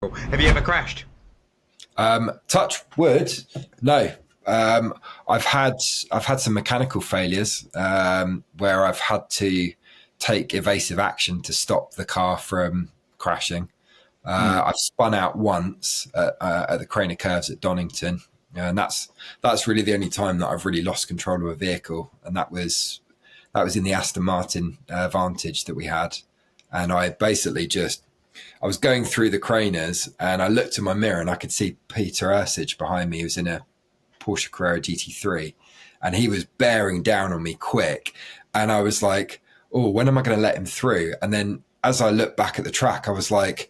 Have you ever crashed? Touch wood, no. I've had some mechanical failures where I've had to take evasive action to stop the car from crashing. I've spun out once at the Craner Curves at Donington, and that's really the only time that I've really lost control of a vehicle, and that was in the Aston Martin Vantage that we had, and I was going through the Craners and I looked in my mirror and I could see Peter Ursich behind me. He was in a Porsche Carrera GT3 and he was bearing down on me quick. And I was like, oh, when am I going to let him through? And then as I looked back at the track, I was like,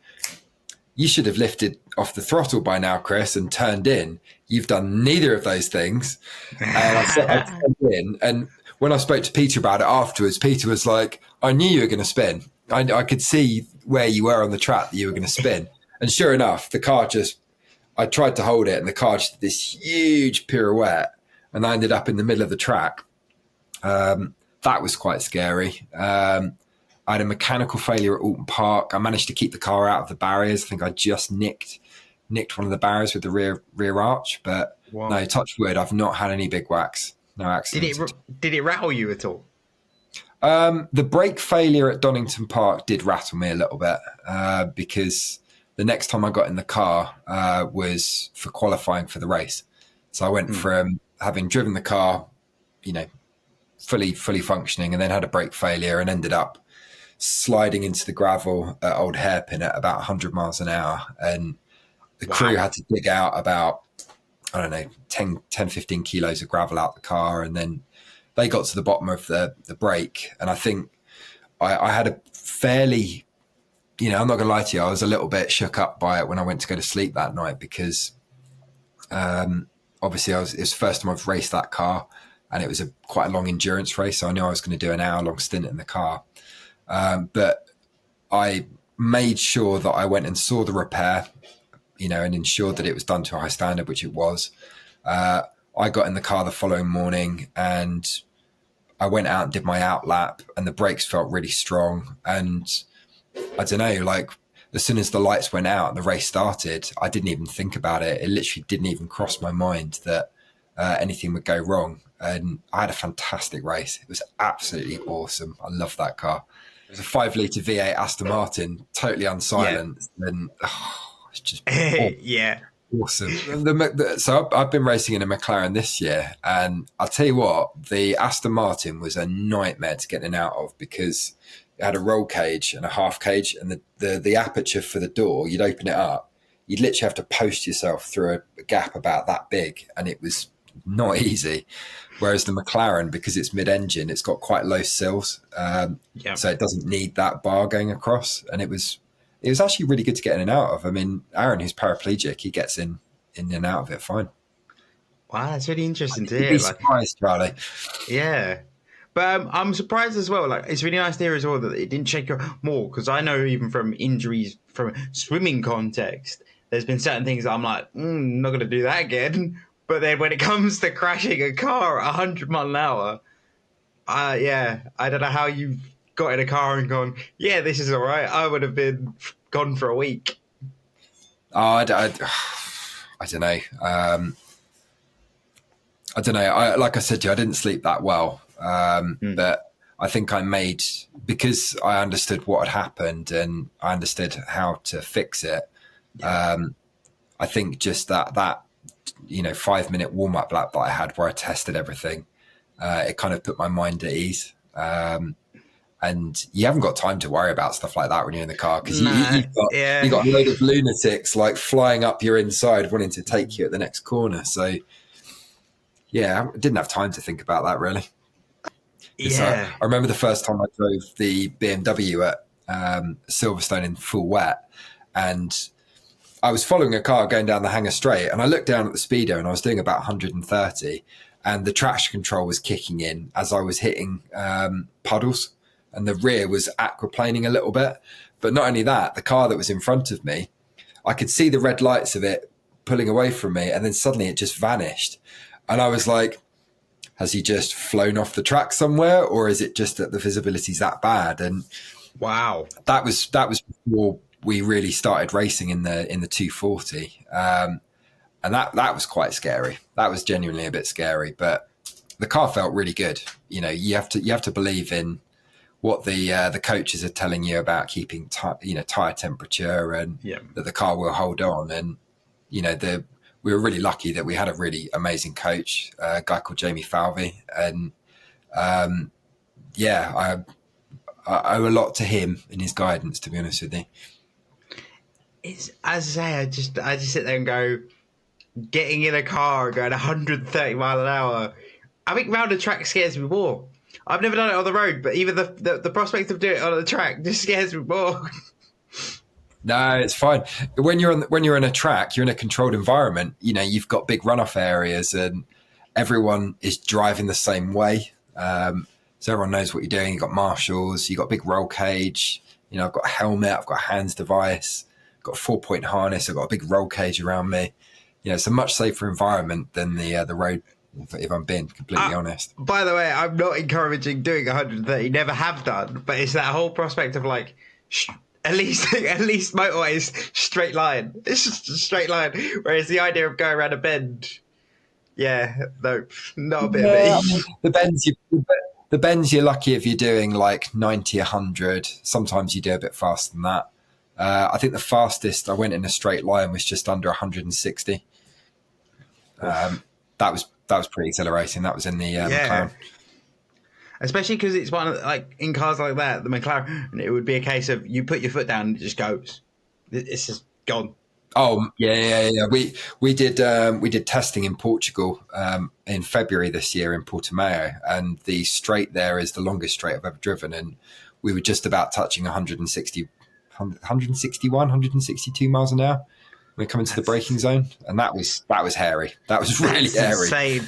you should have lifted off the throttle by now, Chris, and turned in. You've done neither of those things. And I turned in. And when I spoke to Peter about it afterwards, Peter was like, I knew you were going to spin. I could see where you were on the track that you were going to spin. And sure enough, I tried to hold it and the car just did this huge pirouette and I ended up in the middle of the track. That was quite scary. I had a mechanical failure at Alton Park. I managed to keep the car out of the barriers. I think I just nicked one of the barriers with the rear arch, but wow. No, touch wood, I've not had any big whacks. No accidents. Did it rattle you at all? The brake failure at Donington Park did rattle me a little bit because the next time I got in the car was for qualifying for the race. So I went from having driven the car, fully functioning, and then had a brake failure and ended up sliding into the gravel at Old Hairpin at about 100 miles an hour. And the crew had to dig out about, 10, 15 kilos of gravel out the car. And then they got to the bottom of the brake. And I think I had a fairly, I'm not going to lie to you, I was a little bit shook up by it when I went to go to sleep that night because obviously it was the first time I've raced that car and it was quite a long endurance race. So I knew I was going to do an hour-long stint in the car. But I made sure that I went and saw the repair, and ensured that it was done to a high standard, which it was. I got in the car the following morning and I went out and did my out lap and the brakes felt really strong. And I don't know, as soon as the lights went out and the race started, I didn't even think about it. It literally didn't even cross my mind that anything would go wrong. And I had a fantastic race. It was absolutely awesome. I love that car. It was a 5-litre V8 Aston Martin, totally unsilenced. Yeah. And it's just awesome. So I've been racing in a McLaren this year, and I'll tell you what, the Aston Martin was a nightmare to get in and out of because it had a roll cage and a half cage, and the aperture for the door, you'd open it up, you'd literally have to post yourself through a gap about that big, and it was not easy. Whereas the McLaren, because it's mid-engine, it's got quite low sills, so it doesn't need that bar going across, and it was actually really good to get in and out of. I mean, Aaron, who's paraplegic, he gets in and out of it fine. Wow, that's really interesting to hear. Be surprised, Charlie. Yeah. But I'm surprised as well. It's really nice to hear as well that it didn't shake you more, because I know even from injuries from a swimming context, there's been certain things that I'm like, not going to do that again. But then when it comes to crashing a car at 100 mile an hour, I don't know how you've got in a car and gone, yeah, this is all right. I would have been gone for a week. I don't know. I don't know. Like I said to you, I didn't sleep that well. But I think because I understood what had happened and I understood how to fix it. I think just that 5-minute warm-up lap that I had where I tested everything, it kind of put my mind at ease. And you haven't got time to worry about stuff like that when you're in the car because you've got a load of lunatics flying up your inside wanting to take you at the next corner. So, I didn't have time to think about that really. I remember the first time I drove the BMW at Silverstone in full wet, and I was following a car going down the Hanger Straight, and I looked down at the speedo and I was doing about 130, and the traction control was kicking in as I was hitting puddles. And the rear was aquaplaning a little bit. But not only that, the car that was in front of me, I could see the red lights of it pulling away from me. And then suddenly it just vanished. And I was like, has he just flown off the track somewhere? Or is it just that the visibility's that bad? And wow, that was before we really started racing in the 240, and that was quite scary. That was genuinely a bit scary, but the car felt really good. You know, you have to believe in what the coaches are telling you about keeping tire temperature, and that the car will hold on. And you know, we were really lucky that we had a really amazing coach, a guy called Jamie Falvey, and I owe a lot to him in his guidance, to be honest with you. It's, as I say, I just sit there and go, getting in a car going 130 mile an hour. I think round the track scares me more. I've never done it on the road, but even the prospect of doing it on the track just scares me more. No, it's fine. When you're in a track, you're in a controlled environment. You know, you've got big runoff areas, and everyone is driving the same way. So everyone knows what you're doing. You've got marshals, you've got a big roll cage. You know, I've got a helmet, I've got a hands device, I've got a 4-point harness, I've got a big roll cage around me. You know, it's a much safer environment than the road, if I'm being completely honest. By the way, I'm not encouraging doing 130, never have done, but it's that whole prospect of like, at least motorway is straight line. It's just a straight line. Whereas the idea of going around a bend, no, not a bit of me. The bends, you're lucky if you're doing like 90, 100. Sometimes you do a bit faster than that. I think the fastest I went in a straight line was just under 160. That was pretty exhilarating. That was in the McLaren. Especially because it's one of, like, in cars like that, the McLaren, it would be a case of you put your foot down and it just goes. It's just gone. Oh yeah. We did testing in Portugal in February this year in Portimao, and the straight there is the longest straight I've ever driven, and we were just about touching 161, 162 miles an hour. We're coming to the braking zone, and that was hairy. That was really hairy. Insane.